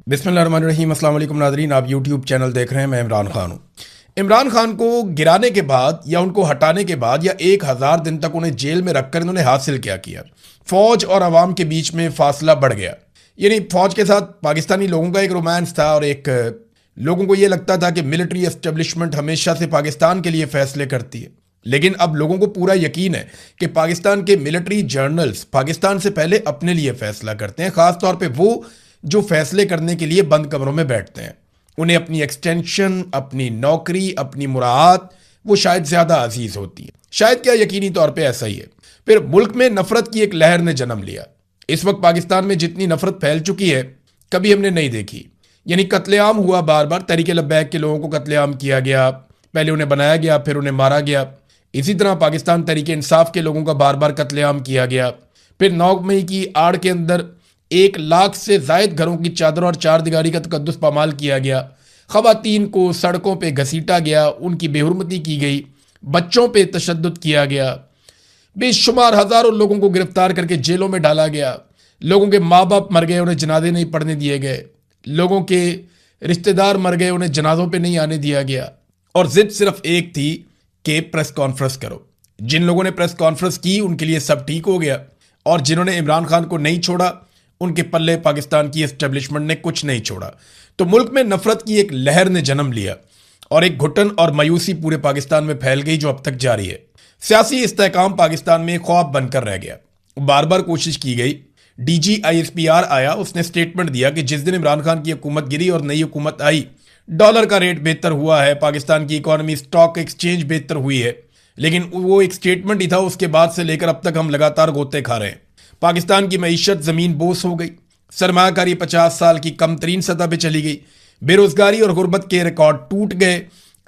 बिस्मिल्लाहिर्रहमानिर्रहीम। अस्सलाम वालेकुम नाज़रीन, आप यूट्यूब चैनल देख रहे हैं। मैं इमरान खान हूँ। इमरान खान को गिराने के बाद या उनको हटाने के बाद या 1000 दिन तक उन्हें जेल में रखकर इन्होंने हासिल क्या किया? फौज और अवाम के बीच में फासला बढ़ गया। यानी फौज के साथ पाकिस्तानी लोगों का एक रोमांस था और एक लोगों को ये लगता था कि मिलिट्री एस्टेब्लिशमेंट हमेशा से पाकिस्तान के लिए फैसले करती है। लेकिन अब लोगों को पूरा यकीन है कि पाकिस्तान के मिलिट्री जर्नल्स पाकिस्तान से पहले अपने लिए फैसला करते हैं, खासतौर पे वो जो फैसले करने के लिए बंद कमरों में बैठते हैं। उन्हें अपनी एक्सटेंशन, अपनी नौकरी, अपनी मुराद वो शायद ज़्यादा अजीज होती है। शायद क्या, यकीनी तौर पे ऐसा ही है। फिर मुल्क में नफरत की एक लहर ने जन्म लिया। इस वक्त पाकिस्तान में जितनी नफरत फैल चुकी है कभी हमने नहीं देखी। यानी कत्लेआम हुआ, बार बार तरीके लब्बैक के लोगों को कत्लेआम किया गया, पहले उन्हें बनाया गया फिर उन्हें मारा गया। इसी तरह पाकिस्तान तरीके इंसाफ के लोगों का बार बार कत्लेआम किया गया। फिर 9 मई की आड़ के अंदर 1 लाख से जायद घरों की चादर और 4 दीवारी का तकद्दुस पामाल किया गया। खवातीन को सड़कों पे घसीटा गया, उनकी बेहुरमती की गई, बच्चों पे तशद्दुद किया गया, बेशुमार हजारों लोगों को गिरफ्तार करके जेलों में डाला गया। लोगों के माँ बाप मर गए, उन्हें जनाजे नहीं पढ़ने दिए गए। लोगों के रिश्तेदार मर गए, उन्हें जनाजों पे नहीं आने दिया गया। और जिद सिर्फ एक थी कि प्रेस कॉन्फ्रेंस करो। जिन लोगों ने प्रेस कॉन्फ्रेंस की उनके लिए सब ठीक हो गया, और जिन्होंने इमरान खान को नहीं छोड़ा उनके पल्ले पाकिस्तान की एस्टेब्लिशमेंट ने कुछ नहीं छोड़ा। तो मुल्क में नफरत की एक लहर ने जन्म लिया और एक घुटन और मायूसी पूरे पाकिस्तान में फैल गई जो अब तक जारी है। सियासी इस्तेहकाम पाकिस्तान में ख्वाब बनकर रह गया। बार बार कोशिश की गई। DGISPR आया, उसने स्टेटमेंट दिया कि जिस दिन इमरान खान की हुकूमत गिरी और नई हुकूमत आई, डॉलर का रेट बेहतर हुआ है, पाकिस्तान की इकोनॉमी, स्टॉक एक्सचेंज बेहतर हुई है। लेकिन वो एक स्टेटमेंट ही था, उसके बाद से लेकर अब तक हम लगातार गोते खा रहे हैं। पाकिस्तान की मईशत ज़मीन बोस हो गई, सरमायाकारी 50 साल की कम तरीन सतह पर चली गई, बेरोजगारी और गुर्बत के रिकॉर्ड टूट गए,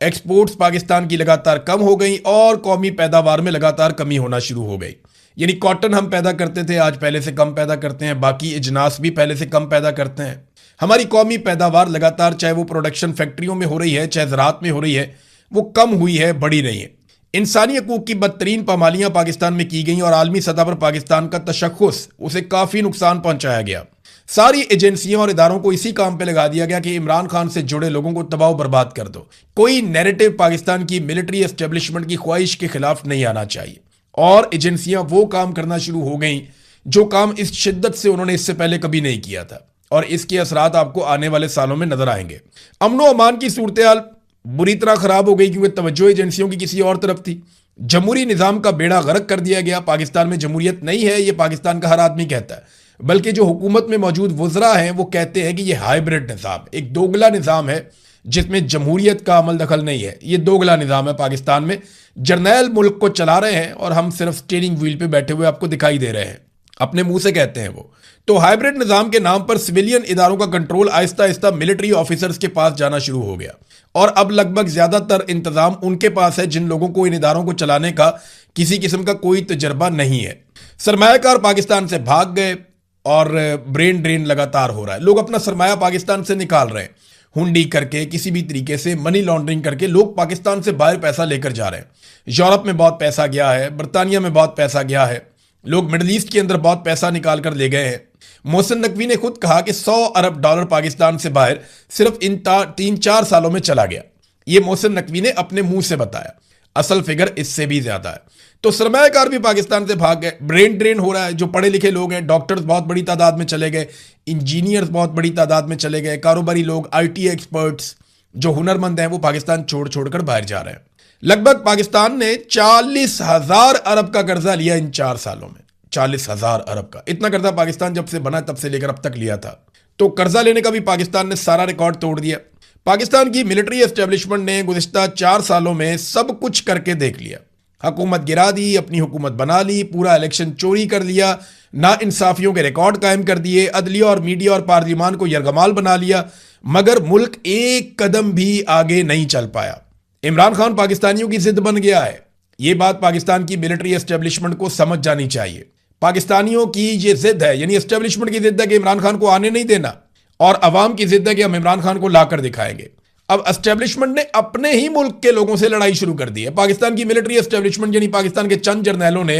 एक्सपोर्ट्स पाकिस्तान की लगातार कम हो गई और कौमी पैदावार में लगातार कमी होना शुरू हो गई। यानी कॉटन हम पैदा करते थे, आज पहले से कम पैदा करते हैं, बाकी इजनास भी पहले से कम पैदा करते हैं। हमारी कौमी पैदावार लगातार, चाहे वो प्रोडक्शन फैक्ट्रियों में हो रही है चाहे ज़राअत में हो रही है, वो कम हुई है, बढ़ी नहीं है। इंसानी हकूक की बदतरीन पामालियां पाकिस्तान में की गई और आलमी सतह पर पाकिस्तान का तशख्खुस, उसे काफ़ी नुकसान पहुंचाया गया। सारी एजेंसियों और इदारों को इसी काम पे लगा दिया गया कि इमरान खान से जुड़े लोगों को तबाह बर्बाद कर दो। कोई नैरेटिव पाकिस्तान की मिलिट्री एस्टेब्लिशमेंट की ख्वाहिश के खिलाफ नहीं आना चाहिए। और एजेंसियां वो काम करना शुरू हो गई जो काम इस शिद्दत से उन्होंने इससे पहले कभी नहीं किया था, और इसके असरात आपको आने वाले सालों में नजर आएंगे। अमन अमान की सूरत हाल बुरी तरह खराब हो गई क्योंकि तवज्जो एजेंसियों की किसी और तरफ थी। जमहूरी निज़ाम का बेड़ा गर्क कर दिया गया। पाकिस्तान में जमहूरियत नहीं है, ये पाकिस्तान का हर आदमी कहता है, बल्कि जो हुकूमत में मौजूद वज़रा हैं वो कहते हैं कि ये हाइब्रिड निज़ाम, एक दोगला निज़ाम है जिसमें जमहूरियत का अमल दखल नहीं है। ये दोगला निज़ाम है पाकिस्तान में। जर्नैल मुल्क को चला रहे हैं और हम सिर्फ स्टीयरिंग व्हील पे बैठे हुए आपको दिखाई दे रहे हैं, अपने मुंह से कहते हैं वो। तो हाइब्रिड निज़ाम के नाम पर सिविलियन इदारों का control Aahista Aahista military officers के पास जाना शुरू हो गया, और अब लगभग ज़्यादातर इंतज़ाम उनके पास है जिन लोगों को इन इदारों को चलाने का किसी किस्म का कोई तजर्बा नहीं है। सरमायाकार पाकिस्तान से भाग गए और ब्रेन ड्रेन लगातार हो रहा है। लोग अपना सरमाया पाकिस्तान से निकाल रहे हैं, हुंडी करके, किसी भी तरीके से मनी लॉन्ड्रिंग करके लोग पाकिस्तान से बाहर पैसा लेकर जा रहे हैं। यूरोप में बहुत पैसा गया है, बरतानिया में बहुत पैसा गया है, लोग मिडल ईस्ट के अंदर बहुत पैसा निकाल कर ले गए हैं। मोहसिन नकवी ने खुद कहा कि $100 अरब पाकिस्तान से बाहर सिर्फ इन 3-4 सालों में चला गया। ये मोहसिन नकवी ने अपने मुंह से बताया, असल फिगर इससे भी ज्यादा है। तो सरमायाकार भी पाकिस्तान से भाग गए, ब्रेन ड्रेन हो रहा है। जो पढ़े लिखे लोग हैं, डॉक्टर्स बहुत बड़ी तादाद में चले गए, इंजीनियर्स बहुत बड़ी तादाद में चले गए, कारोबारी लोग, IT एक्सपर्ट्स जो हुनरमंद हैं वो पाकिस्तान छोड़ छोड़कर बाहर जा रहे हैं। लगभग पाकिस्तान ने 40,000 अरब का कर्जा लिया इन 4 सालों में। 40,000 अरब का, इतना कर्जा पाकिस्तान जब से बना तब से लेकर अब तक लिया था। तो कर्जा लेने का भी पाकिस्तान ने सारा रिकॉर्ड तोड़ दिया। पाकिस्तान की मिलिट्री एस्टेब्लिशमेंट ने गुज़िश्ता 4 सालों में सब कुछ करके देख लिया। हुकूमत गिरा दी, अपनी हुकूमत बना ली, पूरा इलेक्शन चोरी कर लिया, ना इंसाफियों के रिकॉर्ड कायम कर दिए, अदलिया और मीडिया और पार्लियामान को यरगमाल बना लिया, मगर मुल्क एक कदम भी आगे नहीं चल पाया। इमरान खान पाकिस्तानियों की जिद बन गया है। ये बात पाकिस्तान की मिलिट्री एस्टेब्लिशमेंट को समझ जानी चाहिए। पाकिस्तानियों की ये जिद है, यानी एस्टेब्लिशमेंट की जिद है कि इमरान खान को आने नहीं देना, और अवाम की जिद है कि हम इमरान खान को लाकर दिखाएंगे। अब एस्टेब्लिशमेंट ने अपने ही मुल्क के लोगों से लड़ाई शुरू कर दी है। पाकिस्तान की मिलिट्री एस्टेब्लिशमेंट यानी पाकिस्तान के चंद जर्नैलों ने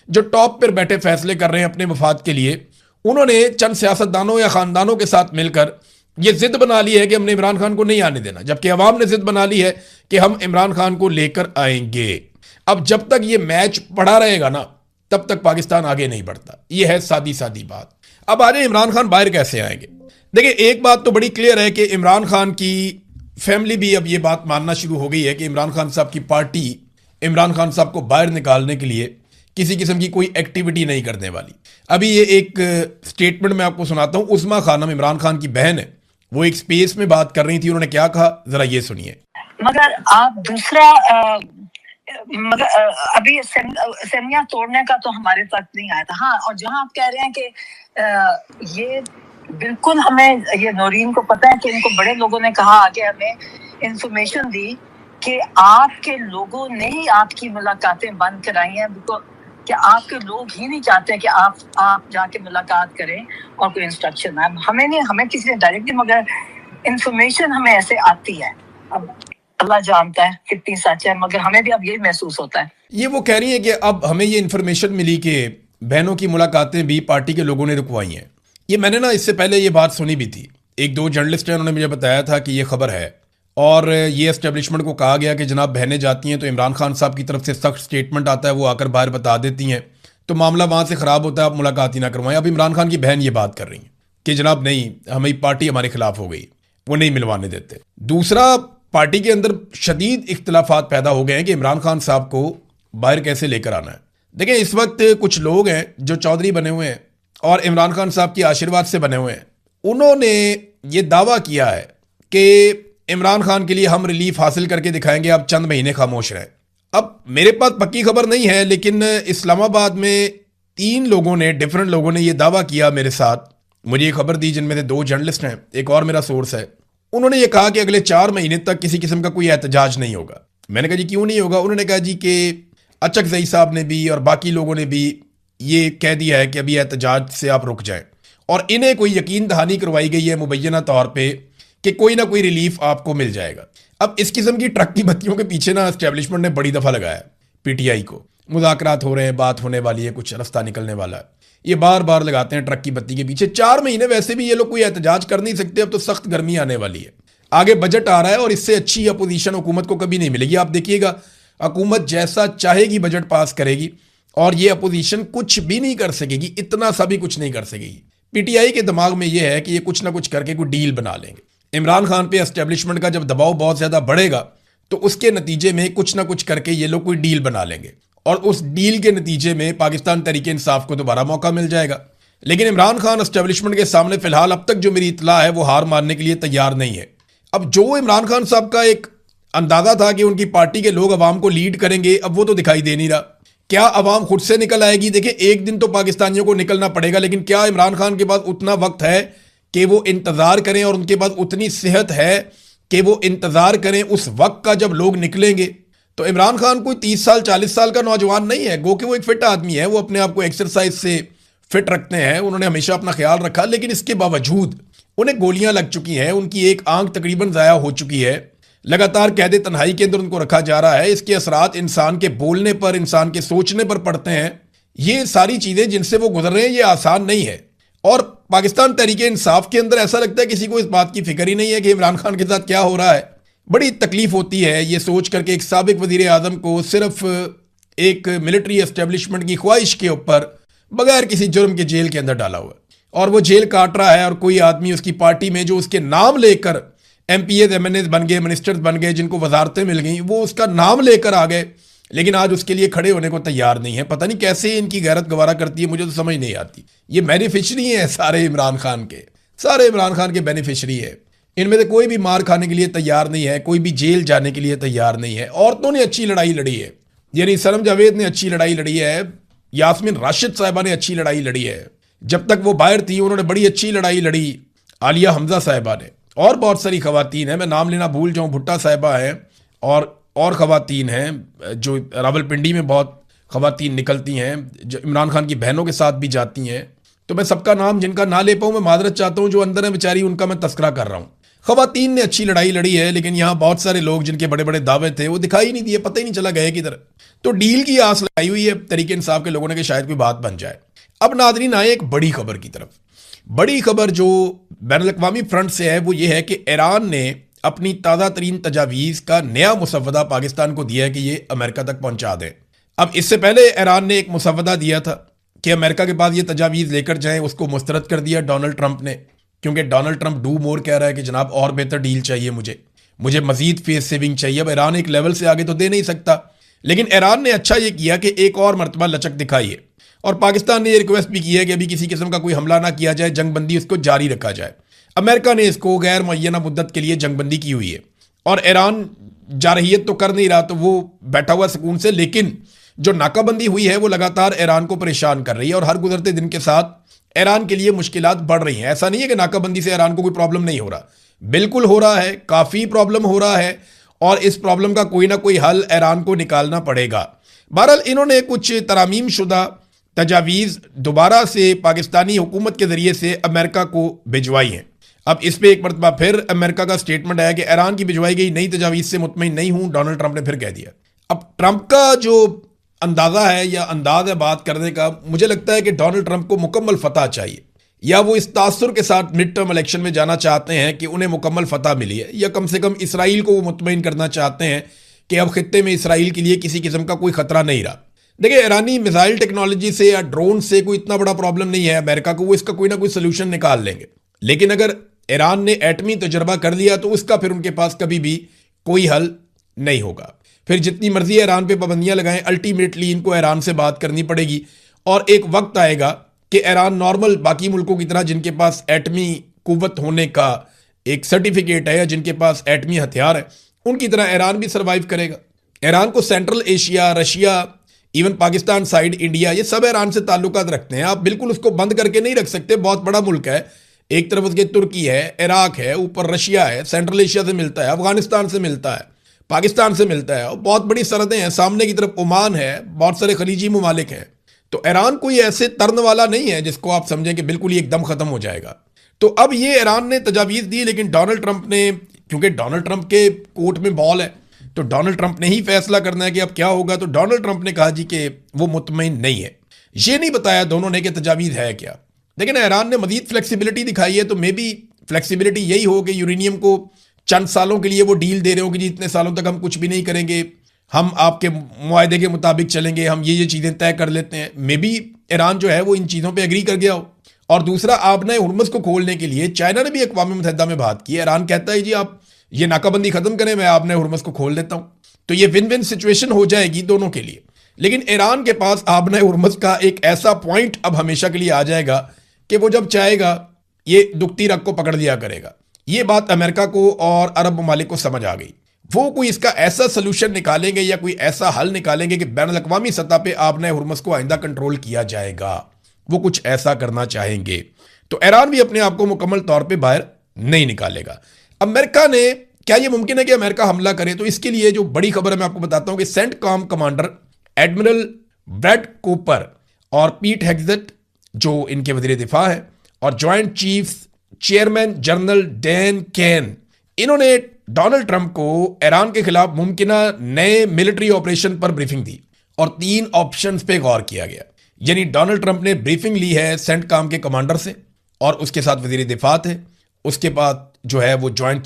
जो टॉप पर बैठे फैसले कर रहे हैं अपने मफाद के लिए, उन्होंने चंद सियासतदानों या खानदानों के साथ मिलकर ये जिद बना ली है कि हमने इमरान खान को नहीं आने देना, जबकि अवाम ने जिद बना ली है कि हम इमरान खान को लेकर आएंगे। अब जब तक ये मैच पड़ा रहेगा ना, तब तक पाकिस्तान आगे नहीं बढ़ता। ये है सादी सादी बात। अब आ जाए इमरान खान बाहर कैसे आएंगे। देखिए, एक बात तो बड़ी क्लियर है कि इमरान खान की फैमिली भी अब ये बात मानना शुरू हो गई है कि इमरान खान साहब की पार्टी इमरान खान साहब को बाहर निकालने के लिए किसी किस्म की कोई एक्टिविटी नहीं करने वाली। अभी ये एक स्टेटमेंट मैं आपको सुनाता हूं। उस्मा खानम इमरान खान की बहन है, वो एक स्पेस में बात कर रही थी। उन्होंने क्या कहा, जरा ये सुनिए। मगर आप दूसरा मगर अभी सेमिया तोड़ने का तो हमारे तक नहीं आया था। हाँ, और जहां आप कह रहे हैं कि ये बिल्कुल हमें, ये नौरीन को पता है कि इनको बड़े लोगों ने कहा कि हमें इंफॉर्मेशन दी कि आपके लोगों ने ही आपकी मुलाकातें बंद कराई हैं, कि आपके लोग ही नहीं चाहते कि आप जाके मुलाकात करें और कोई इंस्ट्रक्शन है। हमें नहीं, हमें किसी ने डायरेक्टली, मगर इंफॉर्मेशन हमें ऐसे आती है। अब अल्लाह जानता है कितनी सच है, मगर हमें भी अब यही महसूस होता है। ये वो कह रही है कि अब हमें ये इंफॉर्मेशन मिली कि बहनों की मुलाकातें भी पार्टी के लोगों ने रुकवाई हैं। ये मैंने ना इससे पहले ये बात सुनी भी थी। एक दो जर्नलिस्ट हैं, उन्होंने मुझे बताया था कि ये खबर है, और ये एस्टेब्लिशमेंट को कहा गया कि जनाब बहनें जाती हैं तो इमरान खान साहब की तरफ से सख्त स्टेटमेंट आता है, वो आकर बाहर बता देती हैं, तो मामला वहाँ से ख़राब होता है, आप मुलाकात ही ना करवाएं। अब इमरान खान की बहन ये बात कर रही है कि जनाब नहीं, हमारी पार्टी हमारे खिलाफ हो गई, वो नहीं मिलवाने देते। दूसरा, पार्टी के अंदर शदीद इख्तलाफात पैदा हो गए हैं कि इमरान खान साहब को बाहर कैसे लेकर आना है। देखिए, इस वक्त कुछ लोग हैं जो चौधरी बने हुए हैं और इमरान खान साहब के आशीर्वाद से बने हुए हैं। उन्होंने ये दावा किया है कि इमरान खान के लिए हम रिलीफ हासिल करके दिखाएंगे, आप चंद महीने खामोश रहें। अब मेरे पास पक्की खबर नहीं है, लेकिन इस्लामाबाद में 3 लोगों ने, डिफरेंट लोगों ने यह दावा किया मेरे साथ, मुझे ये खबर दी, जिनमें से 2 जर्नलिस्ट हैं, एक और मेरा सोर्स है। उन्होंने ये कहा कि अगले 4 महीने तक किसी किस्म का कोई एहतजाज नहीं होगा। मैंने कहा जी क्यों नहीं होगा? उन्होंने कहा जी कि अचकज़ई साहब ने भी और बाकी लोगों ने भी ये कह दिया है कि अभी एहतजाज से आप रुक जाएं, और इन्हें कोई यकीन दहानी करवाई गई है मुबैना तौर पे कि कोई ना कोई रिलीफ आपको मिल जाएगा। अब इस किस्म की ट्रक की बत्तियों के पीछे ना एस्टेब्लिशमेंट ने बड़ी दफ़ा लगाया पीटीआई को। मुज़ाकरात हो रहे हैं, बात होने वाली है, कुछ रास्ता निकलने वाला है, ये बार बार लगाते हैं ट्रक की बत्ती के पीछे। 4 महीने वैसे भी ये लोग कोई एहतजाज कर नहीं सकते, अब तो सख्त गर्मी आने वाली है, आगे बजट आ रहा है, और इससे अच्छी अपोजिशन हुकूमत को कभी नहीं मिलेगी। आप देखिएगा, हुकूमत जैसा चाहेगी बजट पास करेगी, और ये अपोजिशन कुछ भी नहीं कर सकेगी, इतना सा भी कुछ नहीं कर सकेगी। पीटीआई के दिमाग में ये है कि ये कुछ ना कुछ करके कोई डील बना लेंगे। इमरान खान पे एस्टेब्लिशमेंट का जब दबाव बहुत ज़्यादा बढ़ेगा, तो उसके नतीजे में कुछ ना कुछ करके ये लोग कोई डील बना लेंगे, और उस डील के नतीजे में पाकिस्तान तहरीक इंसाफ को दोबारा मौका मिल जाएगा। लेकिन इमरान खान एस्टेब्लिशमेंट के सामने फिलहाल अब तक जो मेरी इत्तला है वो हार मानने के लिए तैयार नहीं है। अब जो इमरान खान साहब का एक अंदाजा था कि उनकी पार्टी के लोग अवाम को लीड करेंगे, अब वो तो दिखाई दे नहीं रहा। क्या अवाम खुद से निकल आएगी? देखिए, एक दिन तो पाकिस्तानियों को निकलना पड़ेगा, लेकिन क्या इमरान खान के पास उतना वक्त है कि वो इंतजार करें, और उनके पास उतनी सेहत है कि वो इंतजार करें उस वक्त का जब लोग निकलेंगे? तो इमरान खान कोई 30 साल 40 साल का नौजवान नहीं है, गो कि वो एक फिट आदमी है, वो अपने आप को एक्सरसाइज से फिट रखते हैं, उन्होंने हमेशा अपना ख्याल रखा। लेकिन इसके बावजूद उन्हें गोलियां लग चुकी हैं, उनकी एक आंख तकरीबन ज़ाया हो चुकी है, लगातार कैद तन्हाई के अंदर उनको रखा जा रहा है। इसके असरात इंसान के बोलने पर, इंसान के सोचने पर पड़ते हैं। ये सारी चीज़ें जिनसे वो गुजर रहे हैं, ये आसान नहीं है। और पाकिस्तान तहरीक इंसाफ के अंदर ऐसा लगता है किसी को इस बात की फिक्र ही नहीं है कि इमरान खान के साथ क्या हो रहा है। बड़ी तकलीफ होती है ये सोच करके एक साबिक वजीर आज़म को सिर्फ एक मिलिट्री एस्टेब्लिशमेंट की ख्वाहिश के ऊपर बगैर किसी जुर्म के जेल के अंदर डाला हुआ है, और वो जेल काट रहा है, और कोई आदमी उसकी पार्टी में जो उसके नाम लेकर MPs MNAs बन गए, मिनिस्टर्स बन गए, जिनको वजारतें मिल गई, वो उसका नाम लेकर आ गए, लेकिन आज उसके लिए खड़े होने को तैयार नहीं है। पता नहीं कैसे इनकी गैरत गवारा करती है, मुझे तो समझ नहीं आती। ये बेनिफिशरी हैं सारे इमरान खान के, सारे इमरान खान के बेनिफिशरी है। इनमें से कोई भी मार खाने के लिए तैयार नहीं है, कोई भी जेल जाने के लिए तैयार नहीं है। औरतों ने अच्छी लड़ाई लड़ी है, यानी सनम जावेद ने अच्छी लड़ाई लड़ी है, यास्मीन राशिद साहिबा ने अच्छी लड़ाई लड़ी है, जब तक वो बाहर थी उन्होंने बड़ी अच्छी लड़ाई लड़ी, आलिया हमजा साहिबा ने, और बहुत सारी खवातीन हैं, मैं नाम लेना भूल जाऊँ, भुट्टा साहिबा हैं, और खवातीन हैं जो रावलपिंडी में बहुत खवातीन निकलती हैं, जो इमरान खान की बहनों के साथ भी जाती हैं। तो मैं सबका नाम जिनका ना ले पाऊँ मैं मादरत चाहता हूँ, जो अंदर है बेचारी उनका मैं तस्करा कर रहा हूँ। खवातीन ने अच्छी लड़ाई लड़ी है, लेकिन यहाँ बहुत सारे लोग जिनके बड़े बड़े दावे थे वो दिखाई नहीं दिए, पता ही नहीं चला गए किधर। तो डील की आस लगाई हुई है तहरीक इंसाफ के लोगों ने कि शायद कोई बात बन जाए। अब नादरीन आए एक बड़ी खबर की तरफ। बड़ी खबर जो बैनुल-अक़वामी फ्रंट से है वो ये है कि ईरान ने अपनी ताज़ा तरीन तजावीज़ का नया मुसव्वदा पाकिस्तान को दिया है कि ये अमेरिका तक पहुंचा दें। अब इससे पहले ईरान ने एक मुसव्वदा दिया था कि अमेरिका के पास ये तजावीज़ लेकर जाएं, उसको मुस्तरद कर दिया डोनाल्ड ट्रंप ने, क्योंकि डोनाल्ड ट्रंप डू मोर कह रहा है कि जनाब और बेहतर डील चाहिए, मुझे मजीद फेस सेविंग चाहिए। अब ईरान एक लेवल से आगे तो दे नहीं सकता, लेकिन ईरान ने अच्छा ये किया कि एक और मरतबा लचक दिखाई है और पाकिस्तान ने ये रिक्वेस्ट भी की है कि अभी किसी किस्म का कोई हमला ना किया जाए, जंगबंदी उसको जारी रखा जाए। अमेरिका ने इसको गैर मुअय्यना मुद्दत के लिए जंगबंदी की हुई है और ईरान जारहियत तो कर नहीं रहा, तो वो बैठा हुआ सुकून से, लेकिन जो नाकाबंदी हुई है वो लगातार ईरान को परेशान कर रही है और हर गुजरते दिन के साथ ईरान के लिए मुश्किलात बढ़ रही हैं। ऐसा नहीं है कि नाकाबंदी से ईरान को कोई प्रॉब्लम नहीं हो रहा, बिल्कुल हो रहा है, काफ़ी प्रॉब्लम हो रहा है और इस प्रॉब्लम का कोई ना कोई हल ईरान को निकालना पड़ेगा। बहरहाल इन्होंने कुछ तरामीम शुदा तजावीज़ दोबारा से पाकिस्तानी हुकूमत के ज़रिए से अमेरिका को भिजवाई हैं। अब इस पर एक मरतबा फिर अमेरिका का स्टेटमेंट आया कि ईरान की भिजवाई गई नई तजावीज़ से मुतमईन नहीं हूं, डोनाल्ड ट्रंप ने फिर कह दिया। अब ट्रंप का जो अंदाज़ा है या अंदाज है बात करने का, मुझे लगता है कि डोनाल्ड ट्रंप को मुकम्मल फतह चाहिए, या वो इस तासुर के साथ मिड टर्म इलेक्शन में जाना चाहते हैं कि उन्हें मुकम्मल फतह मिली है, या कम से कम इसराइल को वो मुतमईन करना चाहते हैं कि अब खित्ते में इसराइल के लिए किसी किस्म का कोई खतरा नहीं रहा। देखिए, ईरानी मिसाइल टेक्नोलॉजी से या ड्रोन से कोई इतना बड़ा प्रॉब्लम नहीं है अमेरिका को, वो इसका कोई ना कोई सोल्यूशन निकाल लेंगे। लेकिन अगर ईरान ने एटमी तजर्बा कर लिया तो उसका फिर उनके पास कभी भी कोई हल नहीं होगा। फिर जितनी मर्जी ईरान पे पाबंदियां लगाएं, अल्टीमेटली इनको ईरान से बात करनी पड़ेगी और एक वक्त आएगा कि ईरान नॉर्मल बाकी मुल्कों की तरह जिनके पास एटमी कुव्वत होने का एक सर्टिफिकेट है या जिनके पास एटमी हथियार है, उनकी तरह ईरान भी सर्वाइव करेगा। ईरान को central Asia, Russia, even Pakistan side, India, ये सब ईरान से ताल्लुकात रखते हैं। आप बिल्कुल उसको बंद करके नहीं रख सकते, बहुत बड़ा मुल्क है, एक तरफ उसके तुर्की है, इराक है, ऊपर रशिया है, सेंट्रल एशिया से मिलता है, अफगानिस्तान से मिलता है, पाकिस्तान से मिलता है और बहुत बड़ी सरहदें हैं, सामने की तरफ ओमान है, बहुत सारे खलीजी ममालिक हैं। तो ईरान कोई ऐसे तर्न वाला नहीं है जिसको आप समझें कि बिल्कुल ही एकदम खत्म हो जाएगा। तो अब ये ईरान ने तजावीज़ दी, लेकिन डोनाल्ड ट्रंप ने, क्योंकि डोनाल्ड ट्रंप के कोर्ट में बॉल है तो डोनाल्ड ट्रंप ने ही फैसला करना है कि अब क्या होगा। तो डोनाल्ड ट्रंप ने कहा जी कि वो मुतमईन नहीं है, ये नहीं बताया दोनों ने कि तजावीज़ है क्या। लेकिन ईरान ने मजीद फ्लेक्सिबिलिटी दिखाई है, तो मे बी फ्लेक्सिबिलिटी यही हो कि यूरेनियम को चंद सालों के लिए वो डील दे रहे हो कि जी इतने सालों तक हम कुछ भी नहीं करेंगे, हम आपके मुआहदे के मुताबिक चलेंगे, हम ये चीज़ें तय कर लेते हैं। मे बी ईरान जो है वो इन चीज़ों पे एग्री कर गया हो। और दूसरा, आबना हुर्मुज़ को खोलने के लिए चाइना ने भी अक़वाम मुत्तहिदा में बात की है। ईरान कहता है जी आप ये नाकाबंदी ख़त्म करें, मैं आबना हुर्मुज़ को खोल देता हूँ, तो ये विन विन सिचुएशन हो जाएगी दोनों के लिए। लेकिन ईरान के पास आबना हुर्मुज़ का एक ऐसा पॉइंट अब हमेशा के लिए आ जाएगा कि वो जब चाहेगा ये दुखती रग को पकड़ लिया करेगा। ये बात अमेरिका को और अरब ममालिक को समझ आ गई। वो कोई इसका ऐसा सोल्यूशन निकालेंगे या कोई ऐसा हल निकालेंगे कि बैनुल अक़वामी सतह पे आबना हुर्मुज़ को आइंदा कंट्रोल किया जाएगा, वो कुछ ऐसा करना चाहेंगे। तो ईरान भी अपने आप को मुकम्मल तौर पे बाहर नहीं निकालेगा। अमेरिका ने, क्या ये मुमकिन है कि अमेरिका हमला करे? तो इसके लिए जो बड़ी खबर है मैं आपको बताता हूं कि CENTCOM commander admiral Brad Cooper और पीट हेग्सेट जो इनके वज़ीर दिफा है और joint chiefs chairman general Dan Caine, इन्होंने डोनाल्ड ट्रंप को ईरान के खिलाफ मुमकिना नए मिलिट्री ऑपरेशन पर ब्रीफिंग दी और 3 ऑप्शंस पे गौर किया गया। यानी डोनाल्ड ट्रंप ने ब्रीफिंग ली है सेंटकॉम के कमांडर से और उसके साथ वज़ीर दिफा थे, उसके बाद जो है वो जॉइंट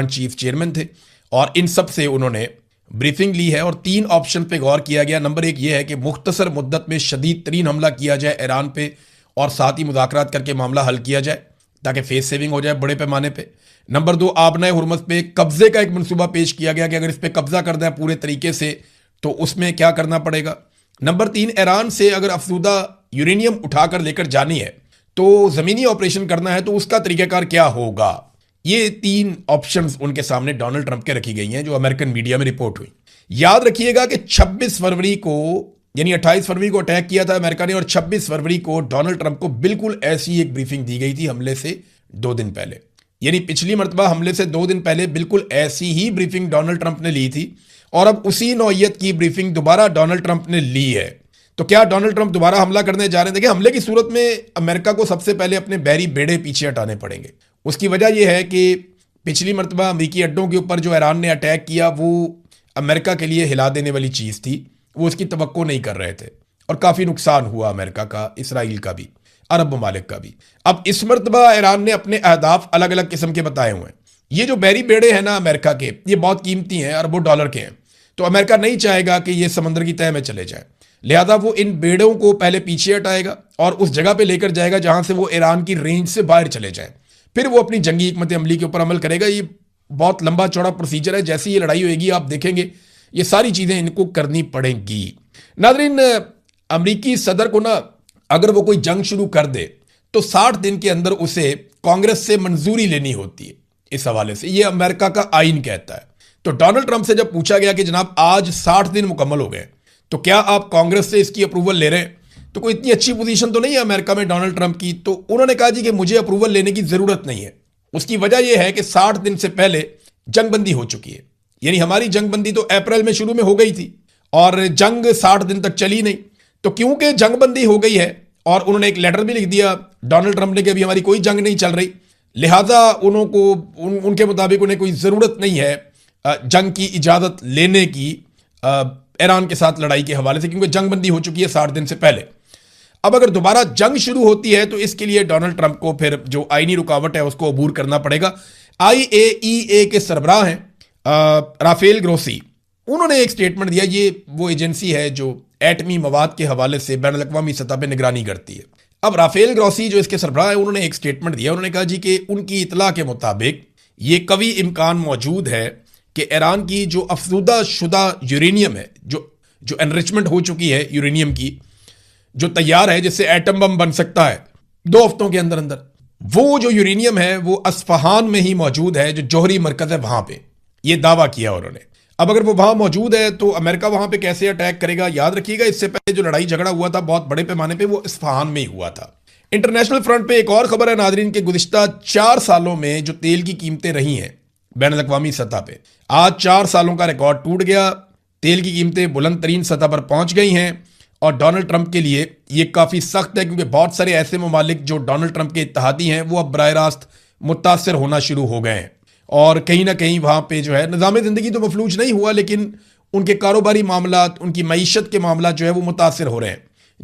चीफ चेयरमैन थे और इन सब से उन्होंने ब्रीफिंग ली है और 3 ऑप्शन पे गौर किया गया। नंबर 1 ये है कि मुख्तसर मुद्दत में शदीद तरीन हमला किया जाए ईरान पे और साथ ही मुज़ाकरात करके मामला हल किया जाए ताकि फेस सेविंग हो जाए बड़े पैमाने पे। नंबर 2, आबना हुर्मुज़ पे कब्जे का एक मनसूबा पेश किया गया कि अगर इस पे कब्जा कर दें पूरे तरीके से तो उसमें क्या करना पड़ेगा। नंबर 3, ईरान से अगर अफजूदा यूरेनियम उठाकर लेकर जानी है तो ज़मीनी ऑपरेशन करना है तो उसका तरीक़ाकार क्या होगा। ये 3 ऑप्शंस उनके सामने डोनाल्ड ट्रंप के रखी गई हैं जो अमेरिकन मीडिया में रिपोर्ट हुई। याद रखिएगा कि 26 फरवरी को, यानी 28 फरवरी को अटैक किया था अमेरिका ने और 26 फरवरी को डोनाल्ड ट्रंप को बिल्कुल ऐसी एक ब्रीफिंग दी गई थी हमले से 2 दिन पहले। यानी पिछली मरतबा हमले से 2 दिन पहले बिल्कुल ऐसी ही ब्रीफिंग डोनाल्ड ट्रंप ने ली थी और अब उसी नौइयत की ब्रीफिंग दोबारा डोनाल्ड ट्रंप ने ली है। तो क्या डोनाल्ड ट्रंप दोबारा हमला करने जा रहे हैं? देखिए, हमले की सूरत में अमेरिका को सबसे पहले अपने बहरी बेड़े पीछे हटाने पड़ेंगे। उसकी वजह यह है कि पिछली मरतबा अमरीकी अड्डों के ऊपर जो ईरान ने अटैक किया वो अमेरिका के लिए हिला देने वाली चीज़ थी, वो उसकी तवक्को नहीं कर रहे थे और काफ़ी नुकसान हुआ अमेरिका का, इसराइल का भी। अरब ममालिक का भी। अब इस मरतबा ईरान ने अपने अहदाफ अलग अलग किस्म के बताए हुए हैं। ये जो बैरी बेड़े हैं ना अमेरिका के, ये बहुत कीमती हैं, अरबों डॉलर के हैं। तो अमेरिका नहीं चाहेगा कि ये समंदर की तह में चले जाए, लिहाजा वो इन बेड़ों को पहले पीछे हटाएगा और उस जगह पे लेकर जाएगा जहां से वो ईरान की रेंज से बाहर चले जाए। फिर वो अपनी जंगी हिकमत अमली के ऊपर अमल करेगा। ये बहुत लंबा चौड़ा प्रोसीजर है। जैसी ये लड़ाई होगी आप देखेंगे ये सारी चीजें इनको करनी पड़ेंगी। नाज़रीन, अमरीकी सदर को ना अगर वो कोई जंग शुरू कर दे तो 60 दिन के अंदर उसे कांग्रेस से मंजूरी लेनी होती है। इस हवाले से ये अमेरिका का आइन कहता है। तो डोनाल्ड ट्रंप से जब पूछा गया कि जनाब आज 60 दिन मुकम्मल हो गए तो क्या आप कांग्रेस से इसकी अप्रूवल ले रहे हैं, तो कोई इतनी अच्छी पोजीशन तो नहीं है अमेरिका में डोनाल्ड ट्रंप की। तो उन्होंने कहा जी कि मुझे अप्रूवल लेने की जरूरत नहीं है। उसकी वजह यह है कि 60 दिन से पहले जंगबंदी हो चुकी है, यानी हमारी जंगबंदी तो अप्रैल में शुरू में हो गई थी और जंग 60 दिन तक चली नहीं। तो क्योंकि जंगबंदी हो गई है और उन्होंने एक लेटर भी लिख दिया डोनाल्ड ट्रंप ने कि अभी हमारी कोई जंग नहीं चल रही, लिहाजा उनके मुताबिक उन्हें कोई जरूरत नहीं है जंग की इजाजत लेने की ईरान के साथ लड़ाई के हवाले से, क्योंकि जंगबंदी हो चुकी है 60 दिन से पहले। अब अगर दोबारा जंग शुरू होती है तो इसके लिए डोनाल्ड ट्रंप को फिर जो आईनी रुकावट है उसको अबूर करना पड़ेगा। IAEA के सरबराह हैं राफेल ग्रोसी, उन्होंने एक स्टेटमेंट दिया। ये वो एजेंसी है जो एटमी मवाद के हवाले से बैन अवी सतह पर निगरानी करती है। अब राफेल ग्रोसी जो इसके सरबराह है उन्होंने एक स्टेटमेंट दिया। उन्होंने कहा जी कि उनकी इतला के मुताबिक ये कवी इम्कान मौजूद है कि ईरान की जो अफजूदा शुदा यूरेनियम है, जो एनरिचमेंट हो चुकी है यूरेनियम की, जो तैयार है जिससे एटम बम बन सकता है 2 हफ्तों के अंदर अंदर, वो जो यूरेनियम है वो अस्फहान में ही मौजूद है, जो जौहरी मरकज है वहां पे। ये दावा किया उन्होंने। अब अगर वो वहां मौजूद है तो अमेरिका वहां पे कैसे अटैक करेगा। याद रखिएगा इससे पहले जो लड़ाई झगड़ा हुआ था बहुत बड़े पैमाने पे वो इस्फहान में ही हुआ था। इंटरनेशनल फ्रंट पे एक और खबर है नाजरीन के गुज़िश्ता 4 सालों में जो तेल की कीमतें रही हैं बैन अवी सतह पे, आज 4 सालों का रिकॉर्ड टूट गया। तेल की कीमतें बुलंद तरीन सतह पर पहुंच गई हैं और डोनाल्ड ट्रंप के लिए ये काफ़ी सख्त है, क्योंकि बहुत सारे ऐसे ममालिक जो डोनाल्ड ट्रंप के इत्तेहादी हैं वो अब बराह रास्त मुतासर होना शुरू हो गए हैं और कहीं ना कहीं वहाँ पे जो है निज़ाम ज़िंदगी तो मफलूज नहीं हुआ, लेकिन उनके कारोबारी मामलात, उनकी मईशत के मामला जो है वो मुतासर हो रहे हैं।